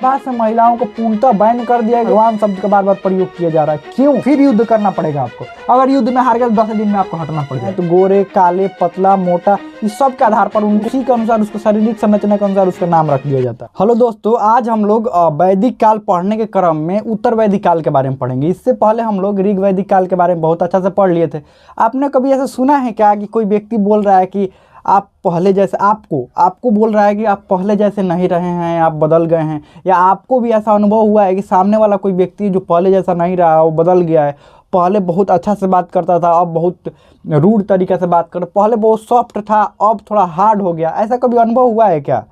बाद से महिलाओं को पूर्णतः बैन कर दिया। भगवान शब्द का बार बार प्रयोग किया जा रहा है, क्यों? फिर युद्ध करना पड़ेगा आपको। अगर युद्ध में हार गए तो 10 दिन में आपको हटना पड़ेगा। तो गोरे, काले, पतला, मोटा, इस सब के आधार पर उसी के अनुसार उसको शारीरिक संरचना के अनुसार उसका नाम रख दिया जाता है। हेलो दोस्तों, आज हम लोग वैदिक काल पढ़ने के क्रम में उत्तर वैदिक काल के बारे में पढ़ेंगे। इससे पहले हम लोग ऋग वैदिक काल के बारे में बहुत अच्छा से पढ़ लिए थे। आपने कभी ऐसा सुना है क्या कि कोई व्यक्ति बोल रहा है कि आप पहले जैसे, आपको बोल रहा है कि आप पहले जैसे नहीं रहे हैं, आप बदल गए हैं? या आपको भी ऐसा अनुभव हुआ है कि सामने वाला कोई व्यक्ति जो पहले जैसा नहीं रहा, वो बदल गया है? पहले बहुत अच्छा से बात करता था, अब बहुत रूड तरीके से बात कर, पहले बहुत सॉफ्ट था, अब थोड़ा हार्ड हो गया। ऐसा कभी अनुभव हुआ है क्या?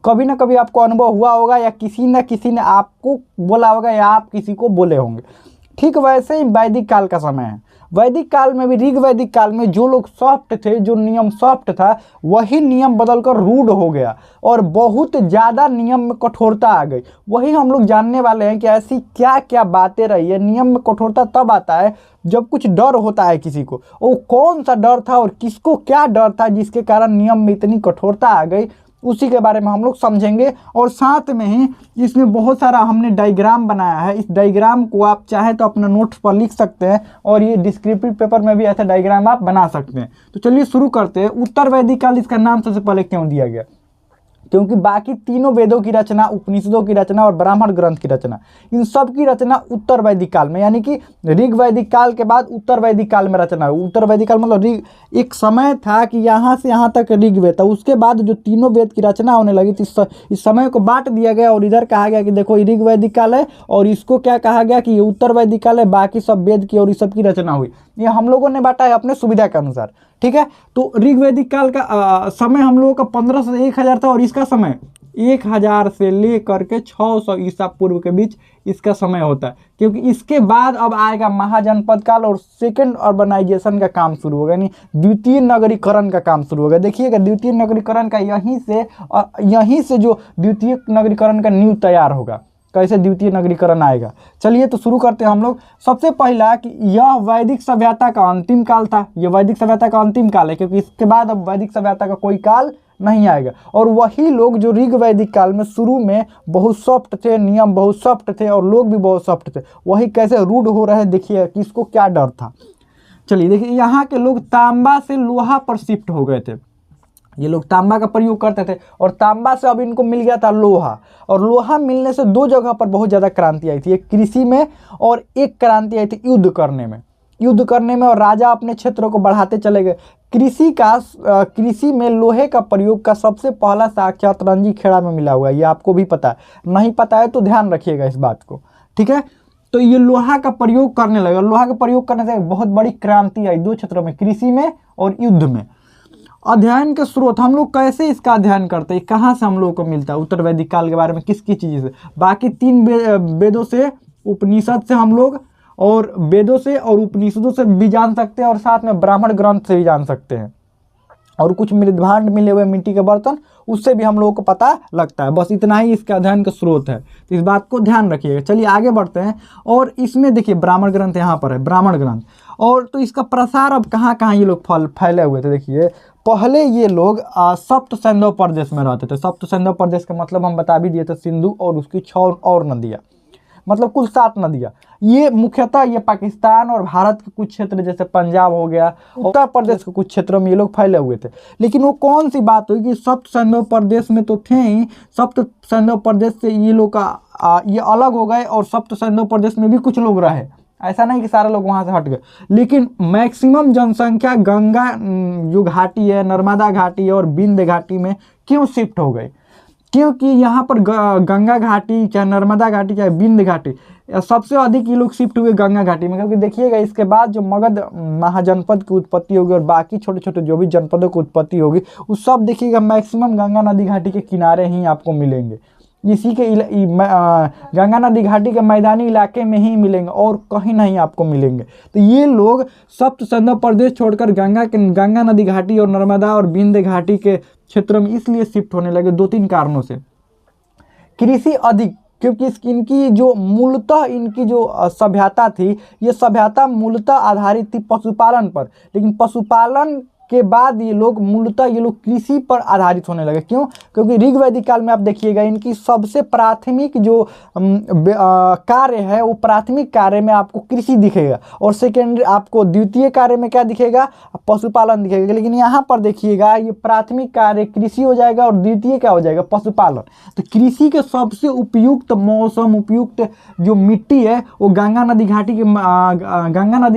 कभी ना कभी आपको अनुभव हुआ होगा, या किसी न किसी ने आपको बोला होगा, या आप किसी को बोले होंगे। ठीक वैसे ही वैदिक काल का समय है। वैदिक काल में भी, ऋग वैदिक काल में जो लोग सॉफ्ट थे, जो नियम सॉफ्ट था, वही नियम बदलकर रूड हो गया और बहुत ज़्यादा नियम में कठोरता आ गई। वही हम लोग जानने वाले हैं कि ऐसी क्या क्या बातें रही है। नियम में कठोरता तब आता है जब कुछ डर होता है किसी को। वो कौन सा डर था और किसको क्या डर था जिसके कारण नियम में इतनी कठोरता आ गई, उसी के बारे में हम लोग समझेंगे। और साथ में ही इसमें बहुत सारा हमने डायग्राम बनाया है। इस डायग्राम को आप चाहे तो अपने नोट्स पर लिख सकते हैं, और ये डिस्क्रिप्टिव पेपर में भी ऐसा डायग्राम आप बना सकते हैं। तो चलिए शुरू करते हैं। उत्तर वैदिक काल इसका नाम सबसे पहले क्यों दिया गया? क्योंकि बाकी तीनों वेदों की रचना, उपनिषदों की रचना और ब्राह्मण ग्रंथ की रचना, इन सब की रचना उत्तर वैदिक काल में, यानी कि ऋग वैदिक काल के बाद उत्तर वैदिक काल में रचना हुई। उत्तर वैदिक काल मतलब ऋग, एक समय था कि यहाँ से यहाँ तक ऋग्वेद था, उसके बाद जो तीनों वेद की रचना होने लगी थी, इस समय को बांट दिया गया और इधर कहा गया कि देखो ये ऋग वैदिक काल है, और इसको क्या कहा गया कि ये उत्तर वैदिक काल है, बाकी सब वेद की और इस सब की रचना हुई। ये हम लोगों ने बांटा है अपने सुविधा के अनुसार। ठीक है, तो ऋग वैदिक काल का समय हम लोगों का 1500 से 1000 था, और इसका समय 1000 से लेकर के 600 ईसा पूर्व के बीच इसका समय होता है। क्योंकि इसके बाद अब आएगा महाजनपद काल और सेकेंड अर्बनाइजेशन का काम शुरू होगा, यानी द्वितीय नगरीकरण का काम शुरू होगा। देखिएगा, द्वितीय नगरीकरण का यहीं से जो द्वितीय नगरीकरण का नींव तैयार होगा। कैसे द्वितीय नगरीकरण आएगा, चलिए तो शुरू करते हैं हम लोग। सबसे पहला कि यह वैदिक सभ्यता का अंतिम काल था। यह वैदिक सभ्यता का अंतिम काल है, क्योंकि इसके बाद अब वैदिक सभ्यता का कोई काल नहीं आएगा। और वही लोग जो ऋग वैदिक काल में शुरू में बहुत सॉफ्ट थे, नियम बहुत सॉफ्ट थे और लोग भी बहुत सॉफ्ट थे, वही कैसे रूड हो रहे हैं। देखिए कि इसको क्या डर था। चलिए देखिए, यहाँ के लोग तांबा से लोहा पर शिफ्ट हो गए थे। ये लोग तांबा का प्रयोग करते थे, और तांबा से अब इनको मिल गया था लोहा। और लोहा मिलने से दो जगह पर बहुत ज़्यादा क्रांति आई थी, एक कृषि में और एक क्रांति आई थी युद्ध करने में। और राजा अपने क्षेत्रों को बढ़ाते चले गए। कृषि में लोहे का प्रयोग का सबसे पहला साक्ष्य अतरंजी खेड़ा में मिला हुआ है। ये आपको भी पता है, नहीं पता है तो ध्यान रखिएगा इस बात को। ठीक है, तो ये लोहा का प्रयोग करने लगे। लोहा का प्रयोग करने से बहुत बड़ी क्रांति आई दो क्षेत्रों में, कृषि में और युद्ध में। अध्ययन के स्रोत, हम लोग कैसे इसका अध्ययन करते हैं, कहाँ से हम लोगों को मिलता है उत्तर वैदिक काल के बारे में, किस चीज़ से? बाकी 3 वेदों से, उपनिषद से हम लोग, और वेदों से और उपनिषदों से भी जान सकते हैं, और साथ में ब्राह्मण ग्रंथ से भी जान सकते हैं, और कुछ मृदभांड मिले हुए मिट्टी के बर्तन, उससे भी हम लोगों को पता लगता है। बस इतना ही इसके अध्ययन का स्रोत है, तो इस बात को ध्यान रखिएगा। चलिए आगे बढ़ते हैं। और इसमें देखिए ब्राह्मण ग्रंथ यहाँ पर है, ब्राह्मण ग्रंथ। और तो इसका प्रसार अब कहाँ कहाँ ये लोग फैले हुए थे। देखिए, पहले ये लोग सप्त सैंधव प्रदेश में रहते थे। सप्त सैंधव प्रदेश का मतलब हम बता भी दिए थे, सिंधु और उसकी 6 और नदियाँ, मतलब कुल 7 नदियाँ। ये मुख्यतः ये पाकिस्तान और भारत के कुछ क्षेत्र जैसे पंजाब हो गया, उत्तर प्रदेश के कुछ क्षेत्रों में ये लोग फैले हुए थे। लेकिन वो कौन सी बात हुई कि सप्त सैंधव प्रदेश में तो थे ही, सप्त सैंधव प्रदेश से ये लोग का ये अलग हो गए, और सप्त सैंधव प्रदेश में भी कुछ लोग रहे। ऐसा नहीं कि सारे लोग वहाँ से हट गए, लेकिन मैक्सिमम जनसंख्या गंगा जो घाटी है, नर्मदा घाटी और विंध्य घाटी में क्यों शिफ्ट हो गए? क्योंकि यहाँ पर गंगा घाटी, चाहे नर्मदा घाटी, चाहे विंध्य घाटी, सबसे अधिक ये लोग शिफ्ट हुए गंगा घाटी में। क्योंकि देखिएगा, इसके बाद जो मगध महाजनपद की उत्पत्ति होगी और बाकी छोटे छोटे जो भी जनपदों की उत्पत्ति होगी, उस सब देखिएगा मैक्सिमम गंगा नदी घाटी के किनारे ही आपको मिलेंगे। इसी के गंगा नदी घाटी के मैदानी इलाके में ही मिलेंगे, और कहीं नहीं आपको मिलेंगे। तो ये लोग सप्त सैंधव प्रदेश छोड़कर गंगा नदी घाटी और नर्मदा और विंध्य घाटी के क्षेत्र में इसलिए शिफ्ट होने लगे 2-3 कारणों से। कृषि अधिक, क्योंकि इनकी जो मूलतः इनकी जो सभ्यता थी, ये सभ्यता मूलतः आधारित थी पशुपालन पर। लेकिन पशुपालन के बाद ये लोग मूलतः कृषि पर आधारित होने लगे। क्यों? क्योंकि ऋग वैदिक काल में आप देखिएगा इनकी सबसे प्राथमिक जो कार्य है वो प्राथमिक कार्य में आपको कृषि दिखेगा और सेकेंडरी आपको द्वितीय कार्य में क्या दिखेगा? पशुपालन दिखेगा। लेकिन यहाँ पर देखिएगा ये प्राथमिक कार्य कृषि हो जाएगा और द्वितीय क्या हो जाएगा? पशुपालन। तो कृषि के सबसे उपयुक्त मौसम, उपयुक्त जो मिट्टी है वो गंगा नदी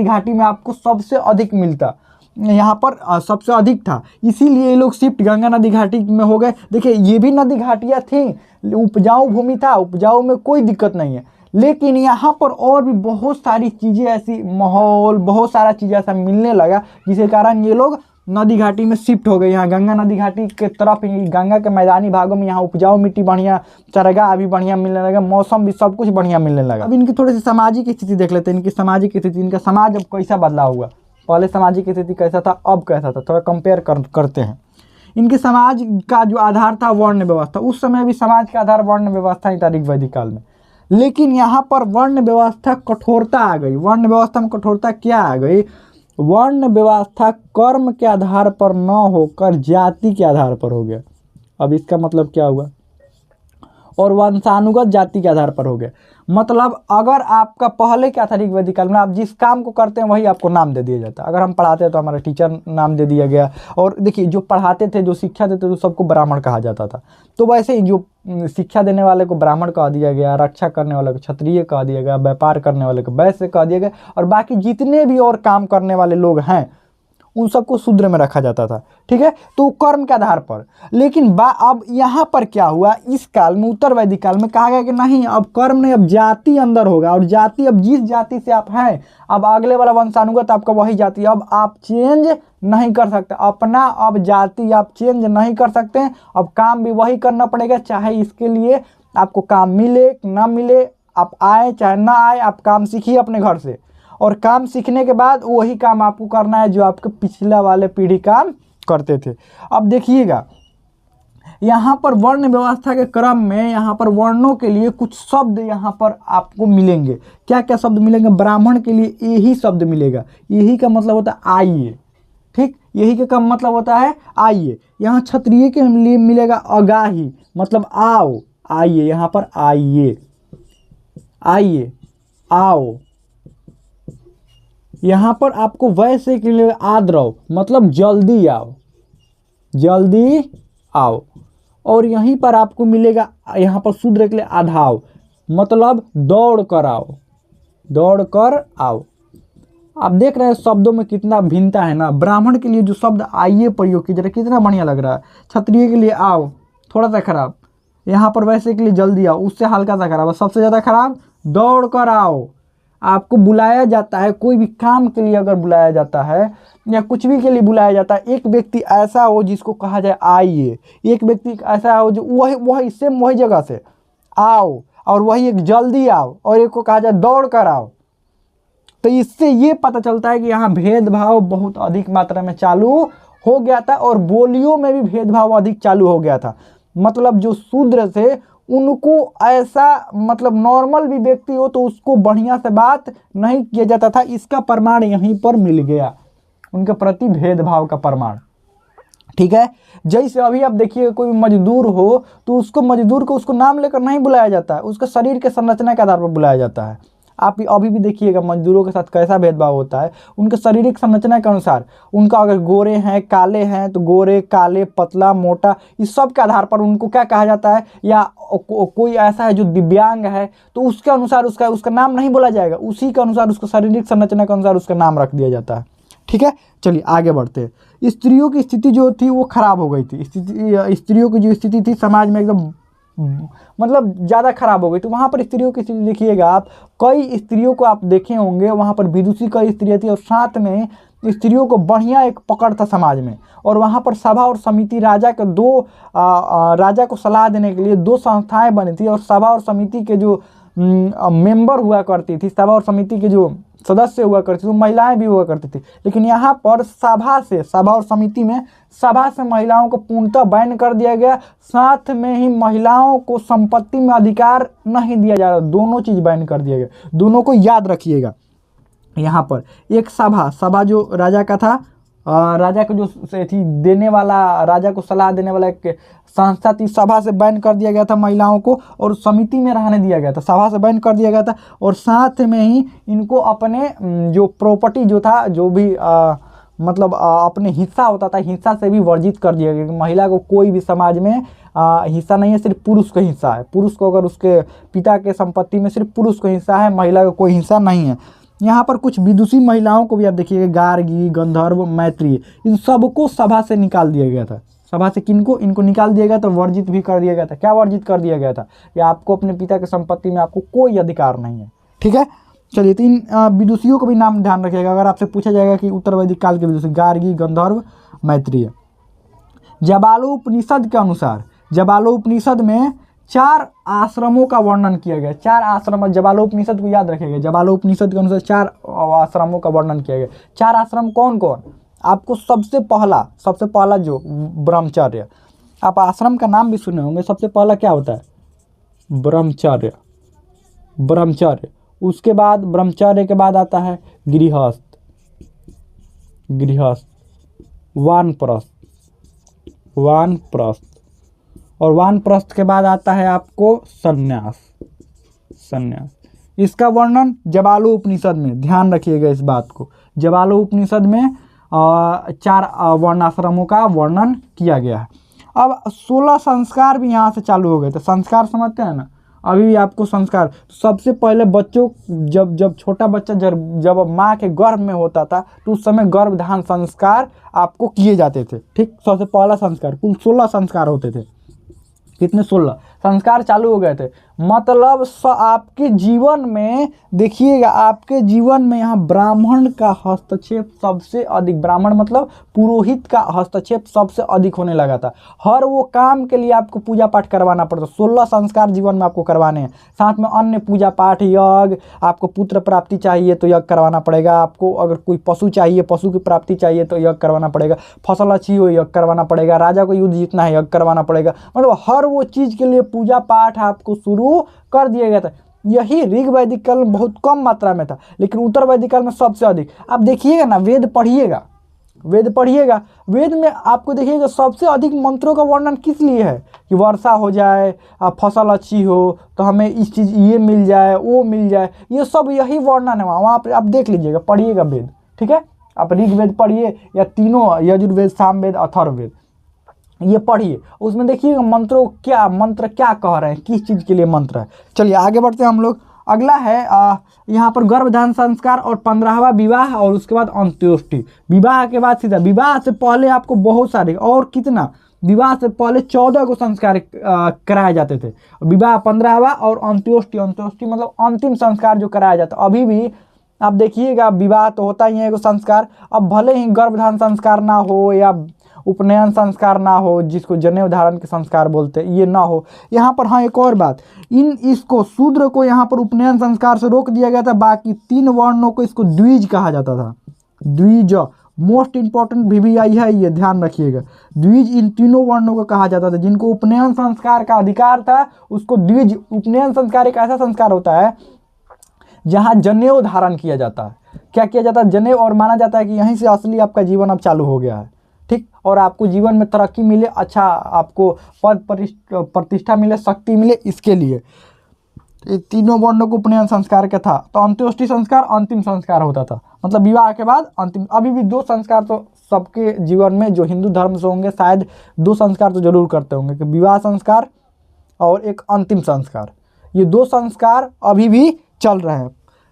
घाटी में आपको सबसे अधिक मिलता, यहाँ पर सबसे अधिक था, इसीलिए ये लोग शिफ्ट गंगा नदी घाटी में हो गए। देखिए ये भी नदी घाटियाँ थी, उपजाऊ भूमि था, उपजाऊ में कोई दिक्कत नहीं है, लेकिन यहाँ पर और भी बहुत सारी चीज़ें ऐसी, माहौल, बहुत सारा चीज़ ऐसा मिलने लगा जिसके कारण ये लोग नदी घाटी में शिफ्ट हो गए। यहाँ गंगा नदी घाटी के तरफ, गंगा के मैदानी भागों में यहाँ उपजाऊ मिट्टी बढ़िया, चरगाह भी बढ़िया मिलने लगा, मौसम भी सब कुछ बढ़िया मिलने लगा। अब इनकी थोड़ी सी सामाजिक स्थिति देख लेते हैं। इनकी सामाजिक स्थिति, इनका समाज अब कैसा बदला हुआ, पहले सामाजिक स्थिति कैसा था, अब कैसा था, थोड़ा कंपेयर करते हैं। इनके समाज का जो आधार था वर्ण व्यवस्था, उस समय भी समाज का आधार वर्ण व्यवस्था ही था ऋग वैदिक काल में, लेकिन यहाँ पर वर्ण व्यवस्था कठोरता आ गई। वर्ण व्यवस्था में कठोरता क्या आ गई? वर्ण व्यवस्था कर्म के आधार पर न होकर जाति के आधार पर हो गया। अब इसका मतलब क्या हुआ? और वंशानुगत जाति के आधार पर हो गया। मतलब अगर आपका पहले क्या था ऋग वैदिक काल में, आप जिस काम को करते हैं वही आपको नाम दे दिया जाता है। अगर हम पढ़ाते हैं तो हमारा टीचर नाम दे दिया गया, और देखिए जो पढ़ाते थे, जो शिक्षा देते थे, तो सबको ब्राह्मण कहा जाता था। तो वैसे ही जो शिक्षा देने वाले को ब्राह्मण कह दिया गया, रक्षा करने वाले को क्षत्रिय कह दिया गया, व्यापार करने वाले को वैश्य कह दिया गया, और बाकी जितने भी और काम करने वाले लोग हैं उन सबको शूद्र में रखा जाता था। ठीक है, तो कर्म के आधार पर। लेकिन अब यहाँ पर क्या हुआ? इस काल में, उत्तर वैदिक काल में कहा गया कि नहीं, अब कर्म नहीं, अब जाति अंदर होगा, और जाति, अब जिस जाति से आप हैं, अब अगले वाला वंशानुगत आपका वही जाति, अब आप चेंज नहीं कर सकते अपना, अब जाति आप चेंज नहीं कर सकते हैं। अब काम भी वही करना पड़ेगा, चाहे इसके लिए आपको काम मिले ना मिले, आप आए चाहे ना आए, आप काम सीखिए अपने घर से, और काम सीखने के बाद वही काम आपको करना है जो आपके पिछला वाले पीढ़ी काम करते थे। अब देखिएगा यहाँ पर वर्ण व्यवस्था के क्रम में यहाँ पर वर्णों के लिए कुछ शब्द यहाँ पर आपको मिलेंगे। क्या क्या शब्द मिलेंगे? ब्राह्मण के लिए यही शब्द मिलेगा। यही का मतलब होता है आइए, ठीक, यही का मतलब होता है आइए। यहाँ क्षत्रिय के लिए मिलेगा अगाही, मतलब आओ, आइए, यहाँ पर आइए, आइए, आओ। यहाँ पर आपको वैश्य के लिए आद्रव, मतलब जल्दी आओ, जल्दी आओ। और यहीं पर आपको मिलेगा यहाँ पर शूद्र के लिए आधाव, मतलब दौड़ कर आओ, दौड़ कर आओ। आप देख रहे हैं शब्दों में कितना भिन्नता है ना। ब्राह्मण के लिए जो शब्द आइए प्रयोग किया जा रहा है कितना बढ़िया लग रहा है। क्षत्रिय के लिए आओ, थोड़ा सा खराब। यहाँ पर वैश्य के लिए जल्दी आओ, उससे हल्का सा खराब। सबसे ज़्यादा खराब दौड़ कर आओ। आपको बुलाया जाता है, कोई भी काम के लिए अगर बुलाया जाता है या कुछ भी के लिए बुलाया जाता है, एक व्यक्ति ऐसा हो जिसको कहा जाए आइए, एक व्यक्ति ऐसा हो जो वही सेम वही जगह से आओ, और वही एक जल्दी आओ, और एक को कहा जाए दौड़ कर आओ। तो इससे ये पता चलता है कि यहाँ भेदभाव बहुत अधिक मात्रा में चालू हो गया था, और बोलियों में भी भेदभाव अधिक चालू हो गया था। मतलब जो शूद्र थे उनको ऐसा, मतलब नॉर्मल भी व्यक्ति हो तो उसको बढ़िया से बात नहीं किया जाता था। इसका प्रमाण यहीं पर मिल गया, उनके प्रति भेदभाव का प्रमाण। ठीक है, जैसे अभी आप देखिए कोई मजदूर हो तो उसको, मजदूर को उसको नाम लेकर नहीं बुलाया जाता है, उसका शरीर के संरचना के आधार पर बुलाया जाता है। आप अभी भी देखिएगा मजदूरों के साथ कैसा भेदभाव होता है, उनके शारीरिक संरचना के अनुसार। उनका अगर गोरे हैं, काले हैं तो गोरे, काले, पतला, मोटा, इस सब के आधार पर उनको क्या कहा जाता है। या कोई ऐसा है जो दिव्यांग है तो उसके अनुसार उसका नाम नहीं बोला जाएगा, उसी के अनुसार, उसको शारीरिक संरचना के अनुसार उसका नाम रख दिया जाता है। ठीक है, चलिए आगे बढ़ते हैं। स्त्रियों की स्थिति जो थी वो खराब हो गई थी। स्त्रियों की जो स्थिति थी समाज में एकदम मतलब ज़्यादा खराब हो गई। तो वहाँ पर स्त्रियों की स्थिति देखिएगा आप, कई स्त्रियों को आप देखे होंगे वहाँ पर विदुषी कई स्त्रियाँ थी, और साथ में स्त्रियों को बढ़िया एक पकड़ था समाज में। और वहाँ पर सभा और समिति, राजा के राजा को सलाह देने के लिए 2 संस्थाएं बनी थी, और सभा और समिति के जो मेंबर हुआ करती थी, सभा और समिति के जो सदस्य हुआ करती थी, तो महिलाएं भी हुआ करती थी। लेकिन यहाँ पर सभा और समिति में सभा से महिलाओं को पूर्णतः बैन कर दिया गया। साथ में ही महिलाओं को संपत्ति में अधिकार नहीं दिया जा रहा, दोनों चीज बैन कर दिया गया। दोनों को याद रखिएगा। यहाँ पर एक सभा जो राजा का था, राजा को जो थी देने वाला, राजा को सलाह देने वाला एक संस्था थी, सभा से बैन कर दिया गया था महिलाओं को और समिति में रहने दिया गया था, सभा से बैन कर दिया गया था। और साथ में ही इनको अपने जो प्रॉपर्टी जो था, जो भी मतलब अपने हिस्सा होता था, हिस्सा से भी वर्जित कर दिया गया कि महिला को कोई भी समाज में हिस्सा नहीं है, सिर्फ पुरुष का हिस्सा है। पुरुष को अगर उसके पिता के संपत्ति में सिर्फ पुरुष का हिस्सा है, महिला का कोई हिस्सा नहीं है। यहाँ पर कुछ विदुषी महिलाओं को भी आप देखिएगा, गार्गी, गंधर्व, मैत्रेय, इन सबको सभा से निकाल दिया गया था। सभा से किनको, इनको निकाल दिया गया, तो वर्जित भी कर दिया गया था। क्या वर्जित कर दिया गया था कि आपको अपने पिता के संपत्ति में आपको कोई अधिकार नहीं है। ठीक है, चलिए, तो इन विदुषियों को भी नाम ध्यान रखिएगा। अगर आपसे पूछा जाएगा कि उत्तर वैदिक काल के विदुषी, गार्गी, गंधर्व, मैत्रेय। जाबालोपनिषद के अनुसार, जाबालोपनिषद में 4 आश्रमों का वर्णन किया गया। 4 आश्रम, जाबालोपनिषद को याद रखेगा, जाबालोपनिषद के अनुसार 4 आश्रमों का वर्णन किया गया। 4 आश्रम कौन कौन? आपको सबसे पहला जो ब्रह्मचर्य, आप आश्रम का नाम भी सुने होंगे। सबसे पहला क्या होता है? ब्रह्मचर्य। ब्रह्मचर्य, उसके बाद ब्रह्मचर्य के बाद आता है गृहस्थ, वानप्रस्थ, और वानप्रस्थ के बाद आता है आपको सन्यास। इसका वर्णन जाबालोपनिषद में, ध्यान रखिएगा इस बात को, जाबालोपनिषद में 4 वर्णाश्रमों का वर्णन किया गया है। अब 16 संस्कार भी यहाँ से चालू हो गए थे। संस्कार समझते हैं ना, अभी भी आपको संस्कार, सबसे पहले बच्चों, जब छोटा बच्चा जब माँ के गर्भ में होता था, तो उस समय गर्भधारण संस्कार आपको किए जाते थे। ठीक, सबसे पहला संस्कार, कुल 16 संस्कार होते थे। कितने? 16 संस्कार चालू हो गए थे। मतलब आपके जीवन में देखिएगा, आपके जीवन में यहाँ ब्राह्मण का हस्तक्षेप सबसे अधिक, ब्राह्मण मतलब पुरोहित का हस्तक्षेप सबसे अधिक होने लगा था। हर वो काम के लिए आपको पूजा पाठ करवाना पड़ता। 16 संस्कार जीवन में आपको करवाने हैं, साथ में अन्य पूजा पाठ, यज्ञ, आपको पुत्र प्राप्ति चाहिए तो यज्ञ करवाना पड़ेगा, आपको अगर कोई पशु चाहिए, पशु की प्राप्ति चाहिए तो यज्ञ करवाना पड़ेगा, फसल अच्छी हो यज्ञ करवाना पड़ेगा, राजा को युद्ध जीतना है यज्ञ करवाना पड़ेगा। मतलब हर वो चीज़ के लिए पूजा पाठ आपको शुरू कर दिया गया था। यही ऋग वैदिक काल में बहुत कम मात्रा में था, लेकिन उत्तर वैदिक काल में सबसे अधिक। आप देखिएगा ना, वेद पढ़िएगा, वेद में आपको देखिएगा सबसे अधिक मंत्रों का वर्णन किस लिए है कि वर्षा हो जाए, फसल अच्छी हो, तो हमें इस चीज़ ये मिल जाए, वो मिल जाए, ये सब यही वर्णन है। वहाँ पर आप देख लीजिएगा, पढ़िएगा वेद। ठीक है, आप ऋग्वेद पढ़िए या तीनों, यजुर्वेद, सामवेद, अथर्ववेद, ये पढ़िए, उसमें देखिएगा मंत्र क्या कह रहे हैं, किस चीज़ के लिए मंत्र है। चलिए आगे बढ़ते हैं हम लोग। अगला है यहाँ पर गर्भधारण संस्कार और 15वां विवाह, और उसके बाद अंत्योष्टि। विवाह के बाद सीधा, विवाह से पहले आपको बहुत सारे, और कितना, विवाह से पहले 14 को संस्कार कराए जाते थे। विवाह 15वां, और अंत्योष्टि मतलब अंतिम संस्कार जो कराया जाता। अभी भी आप देखिएगा, विवाह तो होता ही है एगो संस्कार, अब भले ही गर्भधारण संस्कार ना हो या उपनयन संस्कार ना हो, जिसको जनेऊ धारण के संस्कार बोलते हैं, ये ना हो। यहाँ पर हाँ, एक और बात, इसको शूद्र को यहाँ पर उपनयन संस्कार से रोक दिया गया था। बाकी 3 वर्णों को इसको द्विज कहा जाता था। द्विज मोस्ट इंपॉर्टेंट VVI है, ये ध्यान रखिएगा। द्विज इन तीनों वर्णों को कहा जाता था। जिनको उपनयन संस्कार का अधिकार था उसको द्विज। उपनयन संस्कार एक ऐसा संस्कार होता है जहाँ जनेऊ धारण किया जाता है। क्या किया जाता है? जनेऊ, और माना जाता है कि यहीं से असली आपका जीवन अब चालू हो गया है। ठीक, और आपको जीवन में तरक्की मिले, अच्छा आपको पद प्रतिष्ठा मिले, शक्ति मिले, इसके लिए ये तीनों वर्णों को उपनयन संस्कार का था। तो अंत्योष्टि संस्कार अंतिम संस्कार होता था, मतलब विवाह के बाद अंतिम। अभी भी 2 संस्कार तो सबके जीवन में, जो हिंदू धर्म से होंगे, शायद 2 संस्कार तो जरूर करते होंगे, कि विवाह संस्कार और एक अंतिम संस्कार। ये 2 संस्कार अभी भी चल रहे हैं,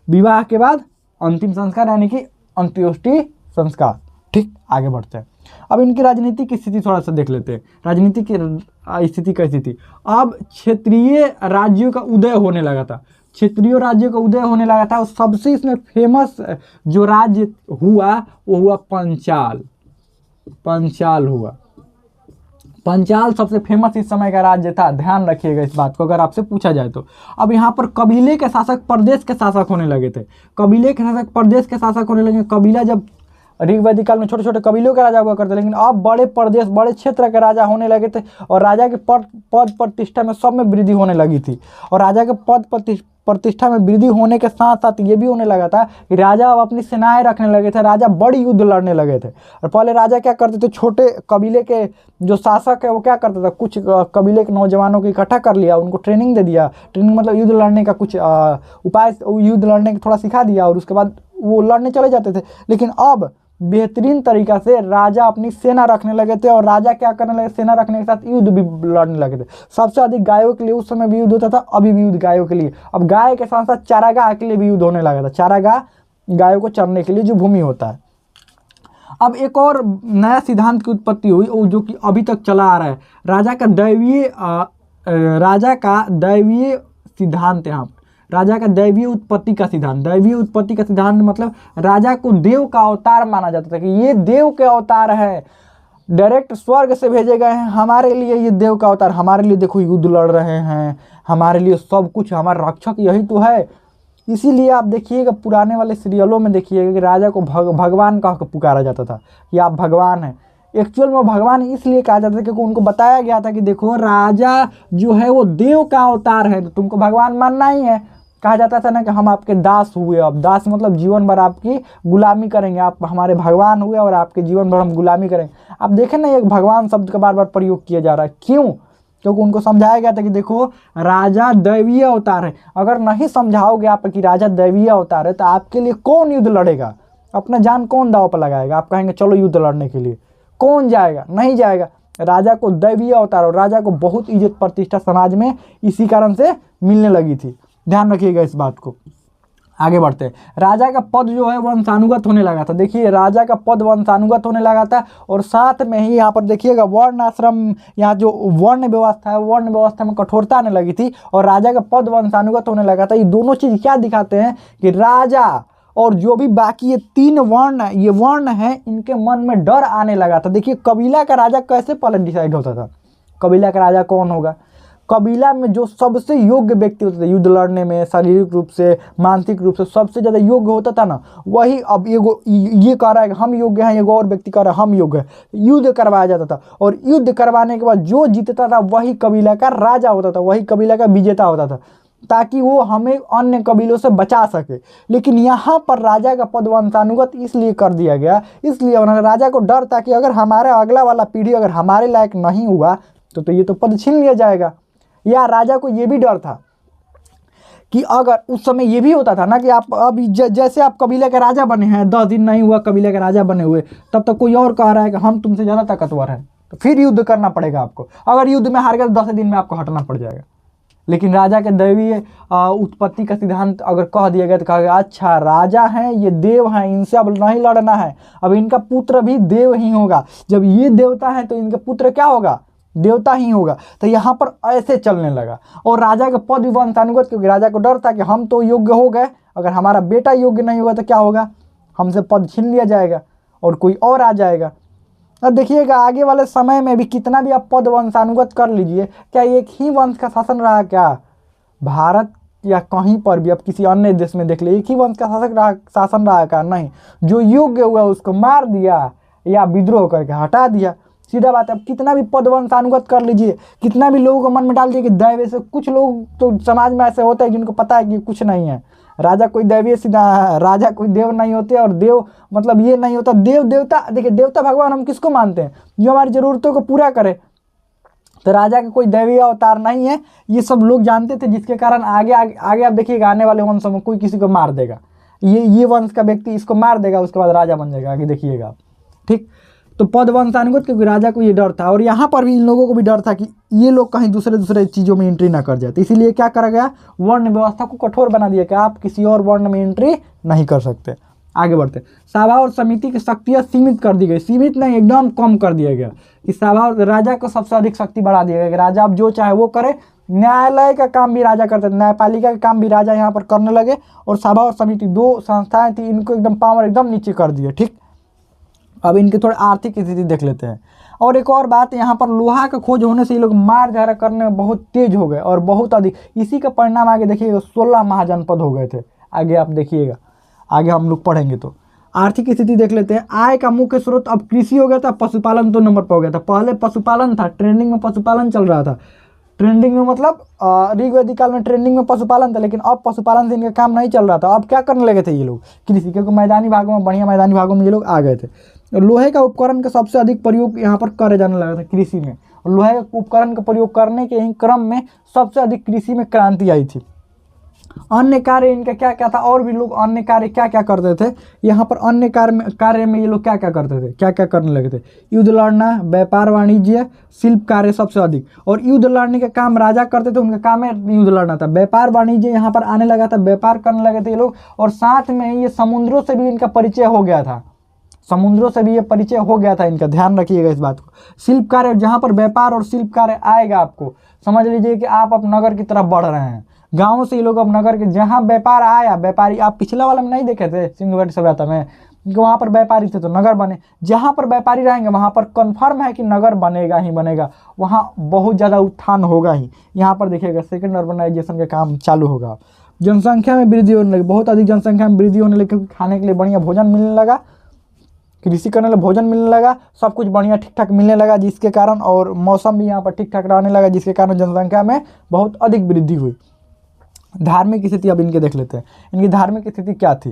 विवाह के बाद अंतिम संस्कार, यानी कि अंत्योष्टि संस्कार। ठीक, आगे बढ़ते हैं। अब इनकी राजनीति की स्थिति थोड़ा सा देख लेते हैं। राजनीति की स्थिति कैसी थी? अब क्षेत्रीय राज्यों का उदय होने लगा था। क्षेत्रीय राज्यों का उदय होने लगा था, और सबसे इसमें फेमस जो राज्य हुआ वो हुआ पंचाल। पंचाल हुआ। पंचाल सबसे फेमस इस समय का राज्य था। ध्यान रखिएगा इस बात को, अगर आपसे पूछा जाए तो। अब यहाँ पर कबीले के शासक प्रदेश के शासक होने लगे थे। कबीले के शासक प्रदेश के शासक होने लगे। कबीला, जब ऋग वैदिक काल में छोटे छोटे कबीलों के राजा हुआ करते, लेकिन अब बड़े प्रदेश, बड़े क्षेत्र के राजा होने लगे थे, और राजा के पद प्रतिष्ठा में सब में वृद्धि होने लगी थी। और राजा के पद प्रतिष्ठा में वृद्धि होने के साथ साथ ये भी होने लगा था कि राजा अब अपनी सेनाएं रखने लगे थे, राजा बड़ी युद्ध लड़ने लगे थे। और पहले राजा क्या करते थे, छोटे कबीले के जो शासक है वो क्या करता था, कुछ कबीले के नौजवानों को इकट्ठा कर लिया, उनको ट्रेनिंग दे दिया, ट्रेनिंग मतलब युद्ध लड़ने का कुछ उपाय, युद्ध लड़ने का थोड़ा सिखा दिया और उसके बाद वो लड़ने चले जाते थे। लेकिन अब बेहतरीन तरीका से राजा अपनी सेना रखने लगे थे और राजा क्या करने लगे, सेना रखने के साथ युद्ध भी लड़ने लगे थे। सबसे अधिक गायों के लिए उस समय भी युद्ध होता था, अभी भी युद्ध गायों के लिए। अब गाय के साथ साथ चारागाह के लिए भी युद्ध होने लगा था, चारागाह गायों को चरने के लिए जो भूमि होता है। अब एक और नया सिद्धांत की उत्पत्ति हुई जो कि अभी तक चला आ रहा है, राजा का दैवीय सिद्धांत। यहाँ राजा का दैवीय उत्पत्ति का सिद्धांत, दैवीय उत्पत्ति का सिद्धांत मतलब राजा को देव का अवतार माना जाता था कि ये देव के अवतार है, डायरेक्ट स्वर्ग से भेजे गए हैं हमारे लिए, ये देव का अवतार हमारे लिए, देखो युद्ध लड़ रहे हैं, हमारे लिए सब कुछ, हमारा रक्षक यही तो है। इसीलिए आप देखिएगा पुराने वाले सीरियलों में देखिएगा कि राजा को भगवान कह के पुकारा जाता था कि आप भगवान हैं। एक्चुअल में भगवान इसलिए कहा जाता था क्योंकि उनको बताया गया था कि देखो राजा जो है वो देव का अवतार है, तो तुमको भगवान मानना ही है। कहा जाता था ना कि हम आपके दास हुए, अब दास मतलब जीवन भर आपकी गुलामी करेंगे, आप हमारे भगवान हुए और आपके जीवन भर हम गुलामी करेंगे। आप देखें ना, एक भगवान शब्द का बार बार प्रयोग किया जा रहा है, क्यों? क्योंकि उनको समझाया गया था कि देखो राजा दैवीय अवतार है। अगर नहीं समझाओगे आप कि राजा दैवीय अवतार है तो आपके लिए कौन युद्ध लड़ेगा, अपना जान कौन दांव पर लगाएगा? आप कहेंगे चलो युद्ध लड़ने के लिए, कौन जाएगा? नहीं जाएगा। राजा को दैवीय अवतार और राजा को बहुत इज्जत प्रतिष्ठा समाज में इसी कारण से मिलने लगी थी। ध्यान रखिएगा इस बात को। आगे बढ़ते हैं। राजा का पद जो है वंशानुगत होने लगा था। देखिए राजा का पद वंशानुगत होने लगा था और साथ में ही यहाँ पर देखिएगा वर्ण आश्रम, यहाँ जो वर्ण व्यवस्था है, वर्ण व्यवस्था में कठोरता आने लगी थी और राजा का पद वंशानुगत होने लगा था। ये दोनों चीज़ क्या दिखाते हैं कि राजा और जो भी बाकी ये तीन वर्ण, ये वर्ण हैं, इनके मन में डर आने लगा था। देखिए कबीला का राजा कैसे पहले डिसाइड होता था, कबीला का राजा कौन होगा? कबीला में जो सबसे योग्य व्यक्ति होते थे युद्ध लड़ने में, शारीरिक रूप से मानसिक रूप से सबसे ज़्यादा योग्य होता था ना, वही अब ये कह रहा है कि हम योग्य हैं, एगो और व्यक्ति कह रहा है हम योग्य हैं, युद्ध करवाया जाता था। और युद्ध करवाने के बाद जो जीतता था वही कबीला का राजा होता था, वही कबीला का विजेता होता था, ताकि वो हमें अन्य कबीलों से बचा सके। लेकिन यहाँ पर राजा का पद वंशानुगत इसलिए कर दिया गया, इसलिए उन्होंने राजा को डर था कि अगर हमारा अगला वाला पीढ़ी अगर हमारे लायक नहीं हुआ तो ये तो पद छीन लिया जाएगा। या राजा को ये भी डर था कि अगर उस समय ये भी होता था ना कि आप अब जैसे आप कबीले के राजा बने हैं, 10 दिन नहीं हुआ कबीले के राजा बने हुए, तब तक कोई और कह रहा है कि हम तुमसे ज़्यादा ताकतवर हैं, तो फिर युद्ध करना पड़ेगा आपको। अगर युद्ध में हार गए तो 10 दिन में आपको हटना पड़ जाएगा। लेकिन राजा के दैवीय उत्पत्ति का सिद्धांत अगर कह दिया गया तो कहा गया अच्छा राजा हैं, ये देव हैं, इनसे अब नहीं लड़ना है, अब इनका पुत्र भी देव ही होगा। जब ये देवता है तो इनका पुत्र क्या होगा? देवता ही होगा। तो यहाँ पर ऐसे चलने लगा और राजा का पद भी वंशानुगत, क्योंकि राजा को डर था कि हम तो योग्य हो गए, अगर हमारा बेटा योग्य नहीं होगा तो क्या होगा? हमसे पद छीन लिया जाएगा और कोई और आ जाएगा। अब देखिएगा आगे वाले समय में भी कितना भी आप पद वंशानुगत कर लीजिए, क्या एक ही वंश का शासन रहा? क्या भारत या कहीं पर भी आप किसी अन्य देश में देख लीजिए एक ही वंश का शासन रहा क्या? नहीं। जो योग्य हुआ उसको मार दिया या विद्रोह करके हटा दिया, सीधा बात है। अब कितना भी पद वंशानुगत कर लीजिए, कितना भी लोगों को मन में डाल दिए कि दैव से, कुछ लोग तो समाज में ऐसे होते हैं जिनको पता है कि कुछ नहीं है, राजा कोई दैवीय सीधा, राजा कोई देव नहीं होते और देव मतलब ये नहीं होता। देव देवता, देखिए देवता भगवान हम किसको मानते हैं? जो हमारी ज़रूरतों को पूरा करे। तो राजा का कोई दैवीय अवतार नहीं है, ये सब लोग जानते थे, जिसके कारण आगे आप देखिएगा आने वाले वंशों में कोई किसी को मार देगा, ये वंश का व्यक्ति इसको मार देगा, उसके बाद राजा बन जाएगा, आगे देखिएगा आप। ठीक, तो पद वंशानुगत, क्योंकि राजा को ये डर था और यहाँ पर भी इन लोगों को भी डर था कि ये लोग कहीं दूसरे चीज़ों में एंट्री ना कर जाते, इसीलिए क्या करा गया? वर्ण व्यवस्था को कठोर बना दिया कि आप किसी और वर्ण में एंट्री नहीं कर सकते। आगे बढ़ते, सभा और समिति की शक्तियाँ सीमित कर दी गई, सीमित नहीं एकदम कम कर दिया गया। इस सभा और राजा को सबसे अधिक शक्ति बढ़ा दिया गया कि राजा अब जो चाहे वो करे। न्यायालय का काम भी राजा करते थे, न्यायपालिका का काम भी राजा यहाँ पर करने लगे और सभा और समिति दो संस्थाएं थी, इनको एकदम पावर एकदम नीचे कर दिए। ठीक, अब इनकी थोड़ी आर्थिक स्थिति देख लेते हैं। और एक और बात, यहाँ पर लोहा का खोज होने से ये लोग मार धारा करने में बहुत तेज हो गए और बहुत अधिक, इसी का परिणाम आगे देखिएगा 16 महाजनपद हो गए थे। आगे आप देखिएगा, आगे हम लोग पढ़ेंगे तो आर्थिक स्थिति देख लेते हैं। आय का मुख्य स्रोत अब कृषि हो गया था, पशुपालन 2 नंबर पर हो गया था। पहले पशुपालन था, ट्रेंडिंग में पशुपालन चल रहा था, ट्रेंडिंग में मतलब ऋग्वैदिक काल में ट्रेंडिंग में पशुपालन था, लेकिन अब पशुपालन से इनका काम नहीं चल रहा था। अब क्या करने लगे थे ये लोग? कृषि, क्योंकि मैदानी भागों में, बढ़िया मैदानी भागों में ये लोग आ गए थे। लोहे का उपकरण का सबसे अधिक प्रयोग यहाँ पर करे जाने लगा था कृषि में। लोहे के उपकरण का प्रयोग करने के ही क्रम में सबसे अधिक कृषि में क्रांति आई थी। अन्य कार्य इनका क्या क्या था, और भी लोग अन्य कार्य क्या क्या करते थे? यहाँ पर अन्य कार्य में ये लोग क्या क्या करते थे, क्या क्या करने लगे थे? युद्ध लड़ना, व्यापार वाणिज्य, शिल्प कार्य सबसे अधिक। और युद्ध लड़ने का काम राजा करते थे, उनका काम है युद्ध लड़ना था। व्यापार वाणिज्य यहाँ पर आने लगा था, व्यापार करने लगे थे ये लोग। और साथ में ये समुद्रों से भी इनका परिचय हो गया था, समुद्रों से भी ये परिचय हो गया था इनका, ध्यान रखिएगा इस बात को। शिल्प कार्य, जहाँ पर व्यापार और शिल्प कार्य आएगा आपको समझ लीजिए कि आप अब नगर की तरफ बढ़ रहे हैं। गाँव से ये लोग अब नगर के, जहाँ व्यापार आया, व्यापारी, आप पिछला वाला में नहीं देखे थे सिंधु घाटी सभ्यता में, वहाँ पर व्यापारी थे तो नगर बने। जहाँ पर व्यापारी रहेंगे वहाँ पर कन्फर्म है कि नगर बनेगा ही बनेगा, वहाँ बहुत ज़्यादा उत्थान होगा ही। यहाँ पर देखिएगा सेकेंड अर्बनाइजेशन का काम चालू होगा। जनसंख्या में वृद्धि होने लगी, बहुत अधिक जनसंख्या में वृद्धि होने लगी, क्योंकि खाने के लिए बढ़िया भोजन मिलने लगा, कृषि करने लगे, भोजन मिलने लगा, सब कुछ बढ़िया ठीक ठाक मिलने लगा, जिसके कारण, और मौसम भी यहाँ पर ठीक ठाक रहने लगा, जिसके कारण जनसंख्या में बहुत अधिक वृद्धि हुई। धार्मिक स्थिति अब इनके देख लेते हैं। इनकी धार्मिक स्थिति क्या थी?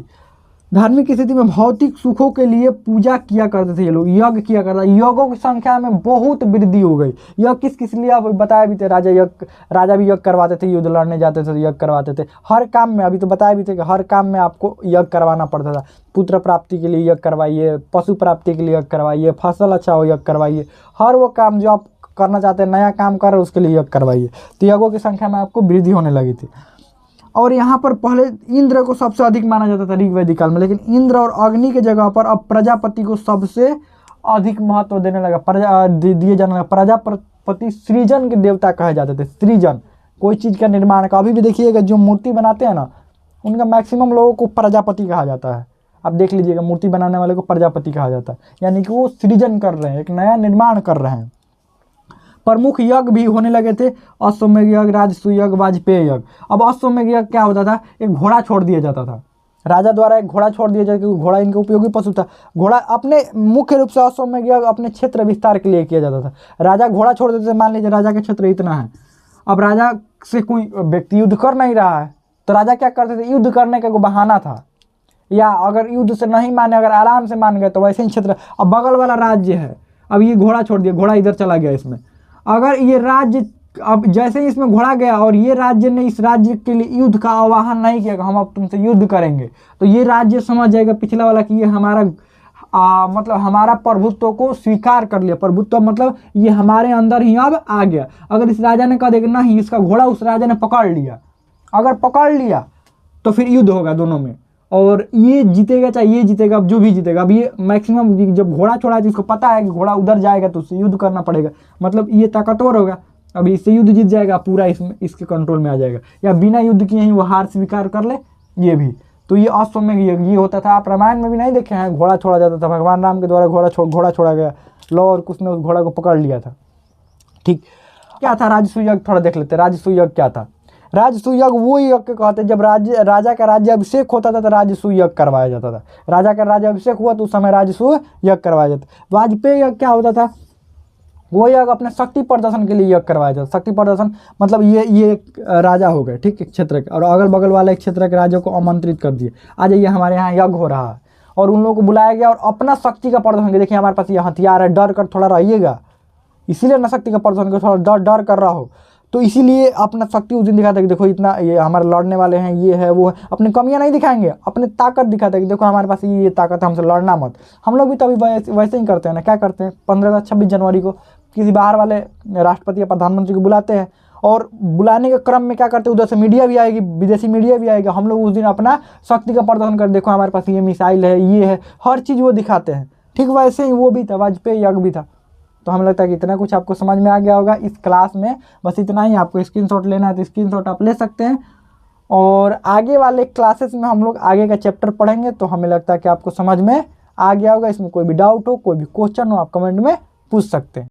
धार्मिक स्थिति में भौतिक सुखों के लिए पूजा किया करते थे ये लोग, यज्ञ किया करते, यज्ञों की संख्या में बहुत वृद्धि हो गई। यज्ञ किस किस लिए अब बताया भी थे, राजा भी यज्ञ करवाते थे, युद्ध लड़ने जाते थे तो यज्ञ करवाते थे। हर काम में, अभी तो बताया भी थे कि हर काम में आपको यज्ञ करवाना पड़ता था। पुत्र प्राप्ति के लिए यज्ञ करवाइए, पशु प्राप्ति के लिए यज्ञ करवाइए, फसल अच्छा हो यज्ञ करवाइए, हर वो काम जो आप करना चाहते हैं, नया काम कर रहे हैं, उसके लिए यज्ञ करवाइए। तो यज्ञों की संख्या में आपको वृद्धि होने लगी थी। और यहाँ पर पहले इंद्र को सबसे अधिक माना जाता था ऋग्वैदिक काल में, लेकिन इंद्र और अग्नि के जगह पर अब प्रजापति को सबसे अधिक महत्व देने लगा, दिए जाने लगा। प्रजापति सृजन के देवता कहे जाते थे। सृजन, कोई चीज़ का निर्माण का, अभी भी देखिएगा जो मूर्ति बनाते हैं ना, उनका मैक्सिमम लोगों को प्रजापति कहा जाता है। आप देख लीजिएगा, मूर्ति बनाने वाले को प्रजापति कहा जाता है, यानी कि वो सृजन कर रहे हैं, एक नया निर्माण कर रहे हैं। प्रमुख यज्ञ भी होने लगे थे, अश्वमेध यज्ञ, राजसूय यज्ञ, वाजपेयी यज्ञ। अब अश्वमेध यज्ञ क्या होता था? एक घोड़ा छोड़ दिया जाता था, राजा द्वारा एक घोड़ा छोड़ दिया जाता, क्योंकि घोड़ा इनका उपयोगी पशु था। घोड़ा अपने मुख्य रूप से अश्वमेध यज्ञ अपने क्षेत्र विस्तार के लिए किया जाता था। राजा घोड़ा छोड़ देते थे, मान लीजिए राजा का क्षेत्र इतना है, अब राजा से कोई व्यक्ति युद्ध कर नहीं रहा है, तो राजा क्या करते थे? युद्ध करने का कोई बहाना था, या अगर युद्ध से नहीं माने, अगर आराम से मान गए तो वैसे ही क्षेत्र, अब बगल वाला राज्य है, अब ये घोड़ा छोड़ दिया, घोड़ा इधर चला गया इसमें, अगर ये राज्य, अब जैसे ही इसमें घोड़ा गया और ये राज्य ने इस राज्य के लिए युद्ध का आह्वान नहीं किया कि हम अब तुमसे युद्ध करेंगे, तो ये राज्य समझ जाएगा पिछला वाला कि ये हमारा मतलब हमारा प्रभुत्व को स्वीकार कर लिया। प्रभुत्व मतलब ये हमारे अंदर ही अब आ गया। अगर इस राजा ने कह दिया कि नहीं, इसका घोड़ा उस राजा ने पकड़ लिया, अगर पकड़ लिया तो फिर युद्ध होगा दोनों में, और ये जीतेगा चाहे ये जीतेगा, अब जो भी जीतेगा। अब ये मैक्सिमम जब घोड़ा छोड़ा है तो इसको पता है कि घोड़ा उधर जाएगा तो उससे युद्ध करना पड़ेगा, मतलब ये ताकतवर होगा, अब इससे युद्ध जीत जाएगा, पूरा इसके कंट्रोल में आ जाएगा, या बिना युद्ध किए ही वो हार स्वीकार कर ले, ये भी। तो ये अश्वमेध यज्ञ ये होता था। आप रामायण में भी नहीं देखे हैं, घोड़ा छोड़ा जाता था, भगवान राम के द्वारा घोड़ा छोड़ा गया, लो और कुछ ने उस घोड़ा को पकड़ लिया था। ठीक, क्या था राजसूय यज्ञ? थोड़ा देख लेते हैं राजसूय यज्ञ क्या था। राजसूय यज्ञ वो यज्ञ कहते हैं जब राजा का राज्याभिषेक होता था तो राजसूय यज्ञ करवाया जाता था। राजा का राज्याभिषेक हुआ तो उस समय राजसूय यज्ञ करवाया जाता। वाजपेयी यज्ञ क्या होता था? वो यज्ञ अपने शक्ति प्रदर्शन के लिए यज्ञ करवाया जाता। शक्ति प्रदर्शन मतलब ये राजा हो गए, ठीक है, क्षेत्र के, और अगल बगल वाले क्षेत्र के राजा को आमंत्रित कर दिए, आ जाइए हमारे यहाँ यज्ञ हो रहा है, और उन लोगों को बुलाया गया और अपना शक्ति का प्रदर्शन किया। देखिए हमारे पास ये हथियार है, डर कर थोड़ा रहिएगा, इसीलिए ना शक्ति का प्रदर्शन कर, थोड़ा डर कर रहा हो, तो इसीलिए अपना शक्ति उस दिन दिखाता है कि देखो इतना ये हमारे लड़ने वाले हैं, ये है वो है। अपनी कमियां नहीं दिखाएंगे, अपनी ताकत दिखाते हैं कि देखो हमारे पास ये ताकत है, हमसे लड़ना मत। हम लोग भी तो अभी वैसे ही करते हैं ना, क्या करते हैं, 15 अगस्त 26 जनवरी को किसी बाहर वाले राष्ट्रपति या प्रधानमंत्री को बुलाते हैं, और बुलाने के क्रम में क्या करते हैं, उधर से मीडिया भी आएगी, विदेशी मीडिया भी आएगा, हम लोग उस दिन अपना शक्ति का प्रदर्शन कर, देखो हमारे पास ये मिसाइल है, ये है, हर चीज़ वो दिखाते हैं। ठीक वैसे ही वो भी था, वाजपेयी यज्ञ भी था। तो हमें लगता है कि इतना कुछ आपको समझ में आ गया होगा इस क्लास में। बस इतना ही, आपको स्क्रीनशॉट लेना है तो स्क्रीनशॉट आप ले सकते हैं, और आगे वाले क्लासेस में हम लोग आगे का चैप्टर पढ़ेंगे, तो हमें लगता है कि आपको समझ में आ गया होगा। इसमें कोई भी डाउट हो, कोई भी क्वेश्चन हो, आप कमेंट में पूछ सकते हैं।